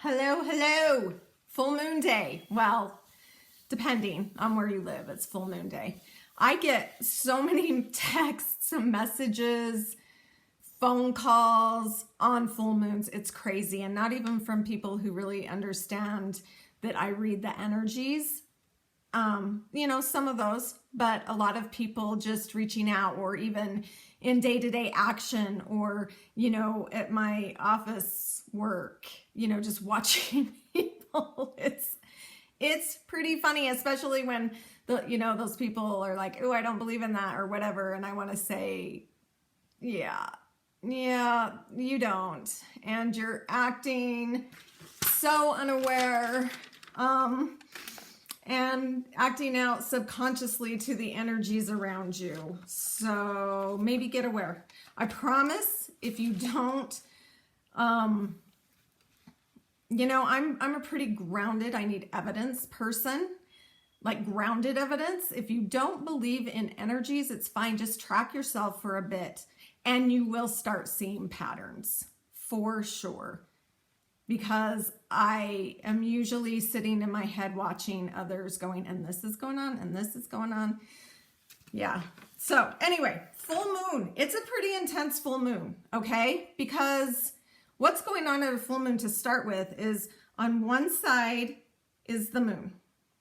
Hello, hello. Full moon day. Well, depending on where you live, it's full moon day. I get so many texts and messages, phone calls on full moons. It's crazy. And not even from people who really understand that I read the energies. Some of those, but a lot of people just reaching out, or even in day-to-day action, or, at my office work, just watching people. It's pretty funny, especially when those people are like, oh, I don't believe in that or whatever. And I want to say, yeah, you don't. And you're acting so unaware, and acting out subconsciously to the energies around you. So maybe get aware. I promise if you don't, I'm a pretty grounded, I need evidence person, like grounded evidence. If you don't believe in energies, it's fine. Just track yourself for a bit and you will start seeing patterns for sure. Because I am usually sitting in my head watching others going, and this is going on, and this is going on. Yeah. So anyway, full moon. It's a pretty intense full moon, okay? Because what's going on at a full moon to start with is on one side is the moon,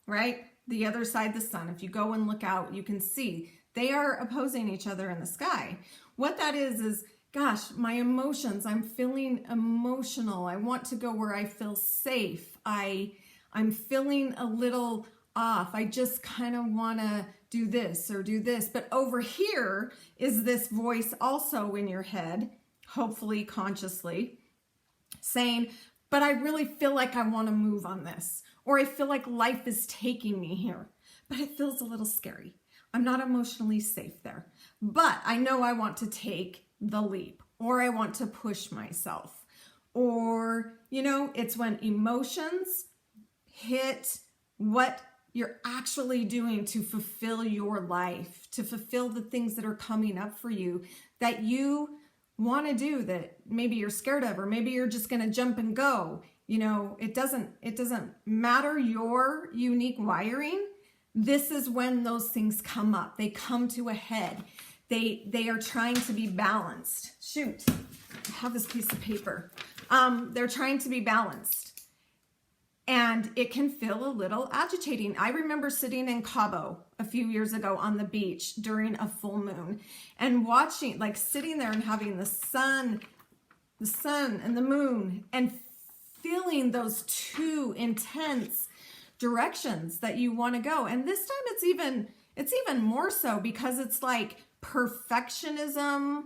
right? The other side, the sun. If you go and look out, you can see they are opposing each other in the sky. What that is gosh, my emotions, I'm feeling emotional. I want to go where I feel safe. I'm feeling a little off. I just kind of want to do this or do this. But over here is this voice also in your head, hopefully consciously, saying, but I really feel like I want to move on this. Or I feel like life is taking me here, but it feels a little scary. I'm not emotionally safe there, but I know I want to take the leap, or I want to push myself, or, it's when emotions hit what you're actually doing to fulfill your life, to fulfill the things that are coming up for you that you want to do that maybe you're scared of, or maybe you're just going to jump and go. It doesn't matter your unique wiring. This is when those things come up. They come to a head. They are trying to be balanced. Shoot, I have this piece of paper. They're trying to be balanced. And it can feel a little agitating. I remember sitting in Cabo a few years ago on the beach during a full moon and watching, like sitting there and having the sun and the moon, and feeling those two intense directions that you want to go. And this time it's even more so, because it's like perfectionism,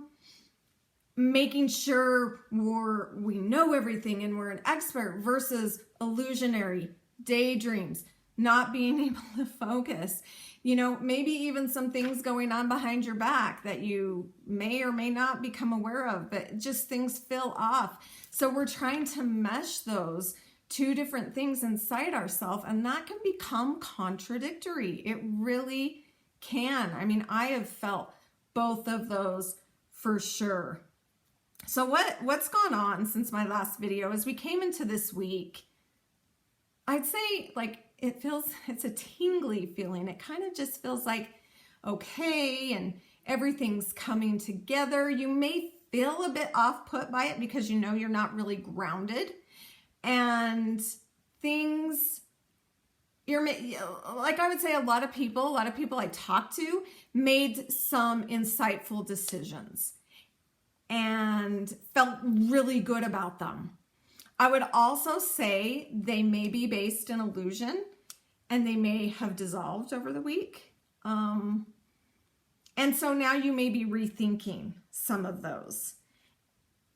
making sure we know everything and we're an expert, versus illusionary daydreams, not being able to focus. Maybe even some things going on behind your back that you may or may not become aware of, but just things feel off. So we're trying to mesh those two different things inside ourselves, and that can become contradictory. It really can. I have felt both of those for sure. So what's gone on since my last video is we came into this week, I'd say like it's a tingly feeling. It kind of just feels like okay, and everything's coming together. You may feel a bit off put by it because you're not really grounded, and things, like I would say a lot of people I talked to made some insightful decisions and felt really good about them. I would also say they may be based in illusion, and they may have dissolved over the week. And so now you may be rethinking some of those.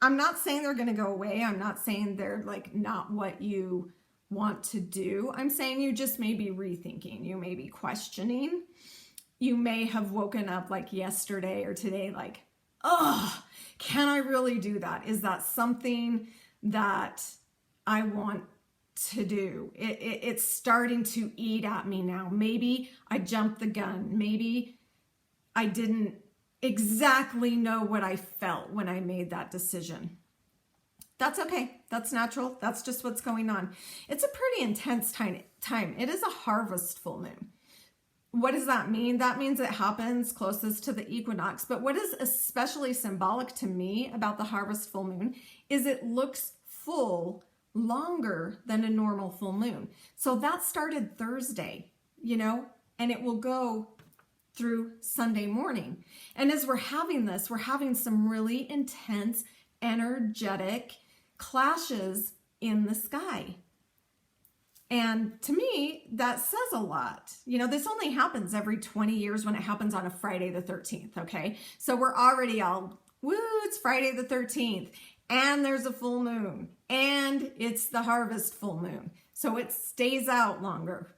I'm not saying they're going to go away. I'm not saying they're like not what you want to do. I'm saying you just may be rethinking. You may be questioning. You may have woken up like yesterday or today like, oh, can I really do that? Is that something that I want to do? It's starting to eat at me now. Maybe I jumped the gun. Maybe I didn't exactly know what I felt when I made that decision. That's okay. That's natural. That's just what's going on. It's a pretty intense time. It is a harvest full moon. What does that mean? That means it happens closest to the equinox. But what is especially symbolic to me about the harvest full moon is it looks full longer than a normal full moon. So that started Thursday, and it will go through Sunday morning. And as we're having this, we're having some really intense, energetic clashes in the sky. And to me, that says a lot. This only happens every 20 years when it happens on a Friday the 13th, okay? So we're already all, woo, it's Friday the 13th, and there's a full moon, and it's the harvest full moon. So it stays out longer,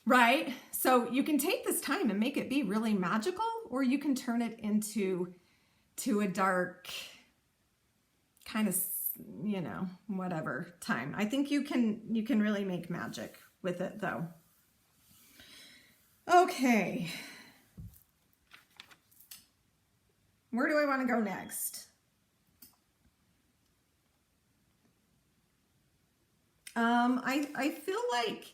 right? So you can take this time and make it be really magical, or you can turn it into a dark kind of, whatever time. I think you can really make magic with it though. Okay. Where do I want to go next? I feel like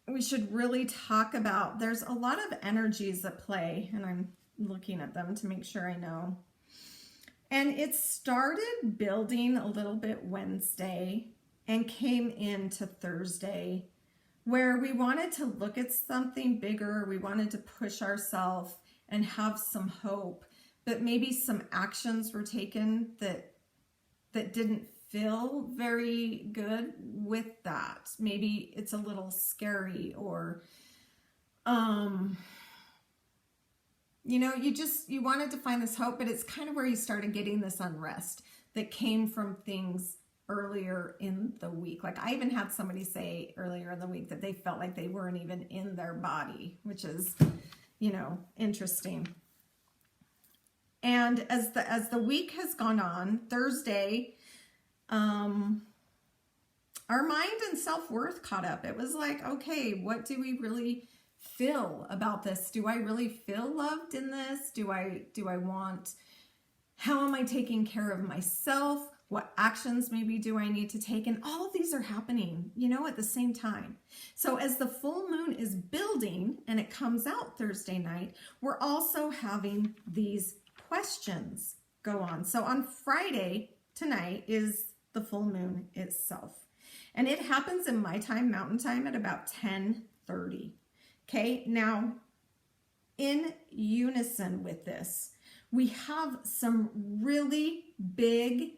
we should really talk about, there's a lot of energies at play, and I'm looking at them to make sure I know. And it started building a little bit Wednesday and came into Thursday, where we wanted to look at something bigger. We wanted to push ourselves and have some hope, but maybe some actions were taken that didn't feel very good with that. Maybe it's a little scary, or you wanted to find this hope, but it's kind of where you started getting this unrest that came from things earlier in the week. Like I even had somebody say earlier in the week that they felt like they weren't even in their body, which is, interesting. And as the week has gone on, Thursday, our mind and self-worth caught up. It was like, okay, what do we really feel about this? Do I really feel loved in this? Do I want, how am I taking care of myself? What actions maybe do I need to take? And all of these are happening, at the same time. So as the full moon is building and it comes out Thursday night, we're also having these questions go on. So on Friday tonight is the full moon itself. And it happens in my time, Mountain Time, at about 10:30. Okay, now in unison with this, we have some really big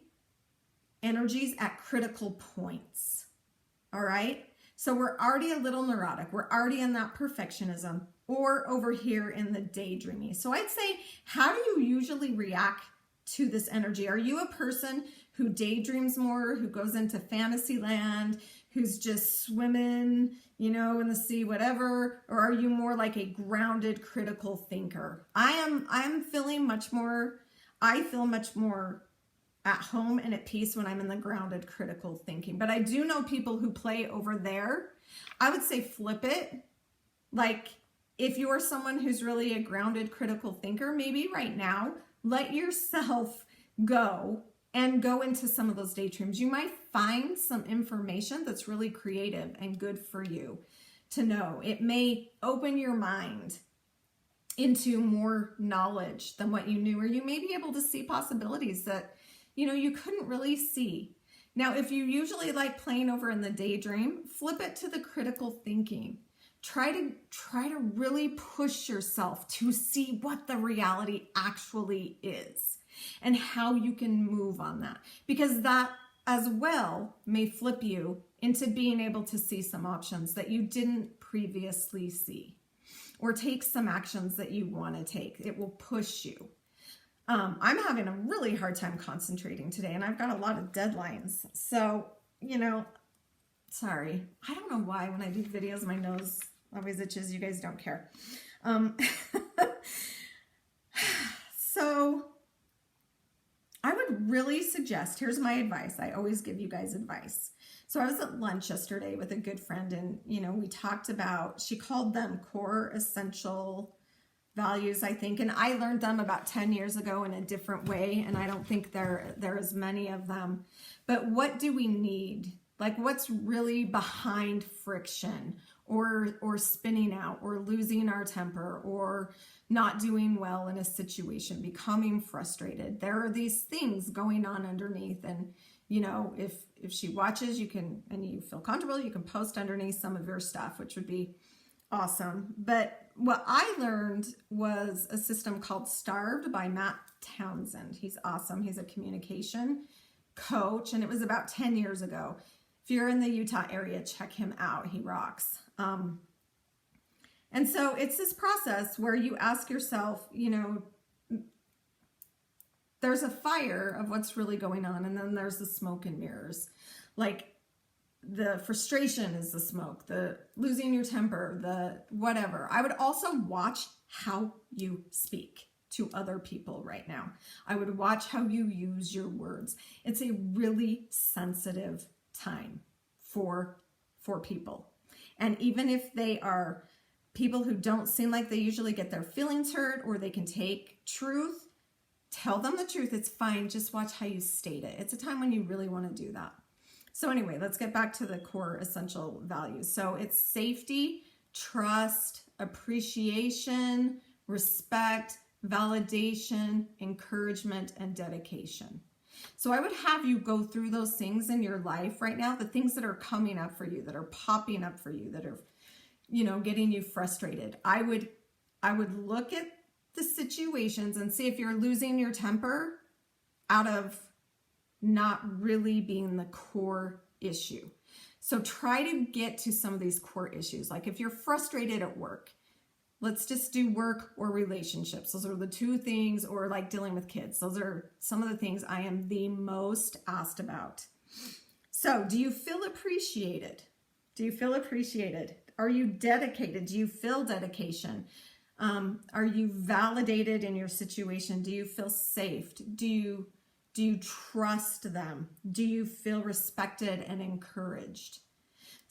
energies at critical points. All right, so we're already a little neurotic. We're already in that perfectionism, or over here in the daydreaming. So I'd say, how do you usually react to this energy? Are you a person who daydreams more, who goes into fantasy land, who's just swimming, in the sea, whatever? Or are you more like a grounded, critical thinker? I feel much more at home and at peace when I'm in the grounded, critical thinking. But I do know people who play over there. I would say flip it. Like if you're someone who's really a grounded, critical thinker, maybe right now, let yourself go and go into some of those daydreams. You might find some information that's really creative and good for you to know. It may open your mind into more knowledge than what you knew, or you may be able to see possibilities that, you couldn't really see. Now, if you usually like playing over in the daydream, flip it to the critical thinking. Try to really push yourself to see what the reality actually is and how you can move on that, because that as well may flip you into being able to see some options that you didn't previously see, or take some actions that you want to take. It will push you. I'm having a really hard time concentrating today, and I've got a lot of deadlines. So, sorry. I don't know why when I do videos, my nose always itches. You guys don't care. So I would really suggest, here's my advice. I always give you guys advice. So I was at lunch yesterday with a good friend, and, we talked about, she called them core essential values, I think, and I learned them about 10 years ago in a different way, and I don't think there are as many of them. But what do we need? Like, what's really behind friction or spinning out or losing our temper or not doing well in a situation, becoming frustrated? There are these things going on underneath. And, you know, if she watches, you can, and you feel comfortable, you can post underneath some of your stuff, which would be awesome. But what I learned was a system called Starved by Matt Townsend. He's awesome. He's a communication coach, and it was about 10 years ago. If you're in the Utah area, check him out. He rocks. And so it's this process where you ask yourself, you know, there's a fire of what's really going on, and then there's the smoke and mirrors. Like, the frustration is the smoke, the losing your temper, the whatever. I would also watch how you speak to other people right now. I would watch how you use your words. It's a really sensitive time for people. And even if they are people who don't seem like they usually get their feelings hurt or they can take truth, tell them the truth. It's fine. Just watch how you state it. It's a time when you really want to do that. So anyway, let's get back to the core essential values. So it's safety, trust, appreciation, respect, validation, encouragement, and dedication. So I would have you go through those things in your life right now, the things that are coming up for you, that are popping up for you, that are, you know, getting you frustrated. I would look at the situations and see if you're losing your temper out of not really being the core issue. So try to get to some of these core issues. Like if you're frustrated at work, let's just do work or relationships. Those are the two things, or like dealing with kids. Those are some of the things I am the most asked about. So do you feel appreciated? Do you feel appreciated? Are you dedicated? Do you feel dedication? Are you validated in your situation? Do you feel safe? Do you trust them? Do you feel respected and encouraged?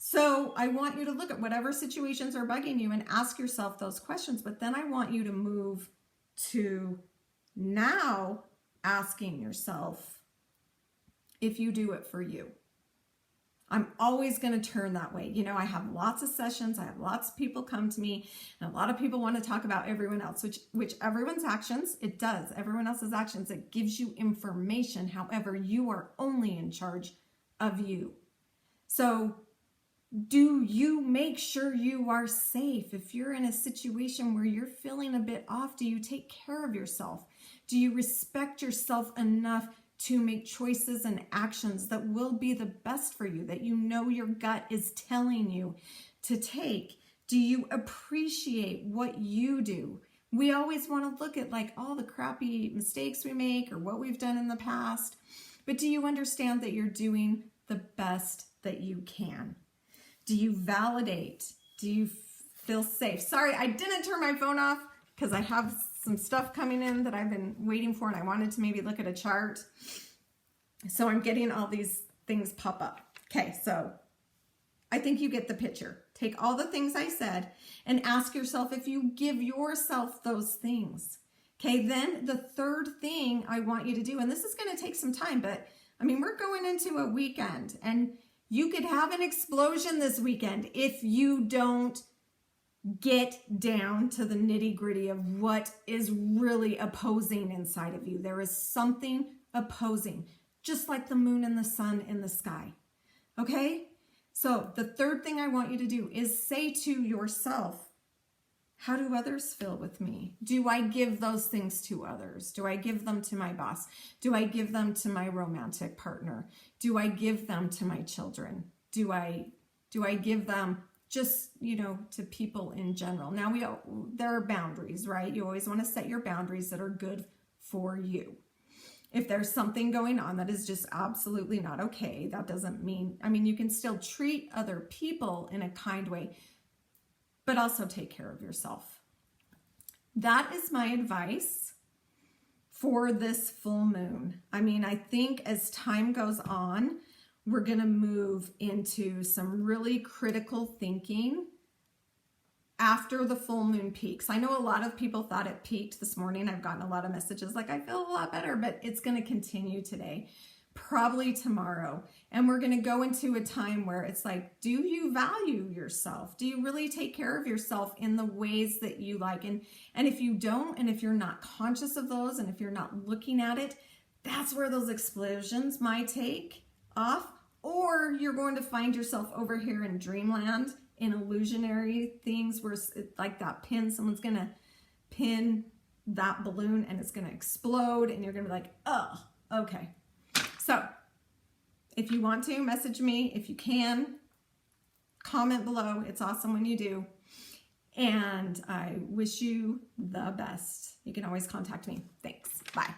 So I want you to look at whatever situations are bugging you and ask yourself those questions. But then I want you to move to now asking yourself if you do it for you. I'm always going to turn that way. You know, I have lots of sessions. I have lots of people come to me, and a lot of people want to talk about everyone else, which everyone's actions, it does. Everyone else's actions, it gives you information. However, you are only in charge of you. So do you make sure you are safe? If you're in a situation where you're feeling a bit off, do you take care of yourself? Do you respect yourself enough to make choices and actions that will be the best for you, that you know your gut is telling you to take? Do you appreciate what you do? We always want to look at like all the crappy mistakes we make or what we've done in the past, but do you understand that you're doing the best that you can? Do you validate? Do you feel safe? Sorry, I didn't turn my phone off because I have some stuff coming in that I've been waiting for, and I wanted to maybe look at a chart. So I'm getting all these things pop up. Okay, so I think you get the picture. Take all the things I said and ask yourself if you give yourself those things. Okay, then the third thing I want you to do, and this is going to take some time, but I mean, we're going into a weekend, and you could have an explosion this weekend if you don't get down to the nitty-gritty of what is really opposing inside of you. There is something opposing, just like the moon and the sun in the sky. Okay? So the third thing I want you to do is say to yourself, how do others feel with me? Do I give those things to others? Do I give them to my boss? Do I give them to my romantic partner? Do I give them to my children? Do I give them just, you know, to people in general? Now, there are boundaries, right? You always want to set your boundaries that are good for you. If there's something going on that is just absolutely not okay, that doesn't mean, I mean, you can still treat other people in a kind way, but also take care of yourself. That is my advice for this full moon. I mean, I think as time goes on, we're going to move into some really critical thinking after the full moon peaks. I know a lot of people thought it peaked this morning. I've gotten a lot of messages like, I feel a lot better, but it's going to continue today, probably tomorrow. And we're going to go into a time where it's like, do you value yourself? Do you really take care of yourself in the ways that you like? And if you don't, and if you're not conscious of those, and if you're not looking at it, that's where those explosions might take off. Or you're going to find yourself over here in dreamland, in illusionary things where it's like that pin, someone's going to pin that balloon and it's going to explode and you're going to be like, oh, okay. So if you want to, message me. If you can, comment below. It's awesome when you do. And I wish you the best. You can always contact me. Thanks. Bye.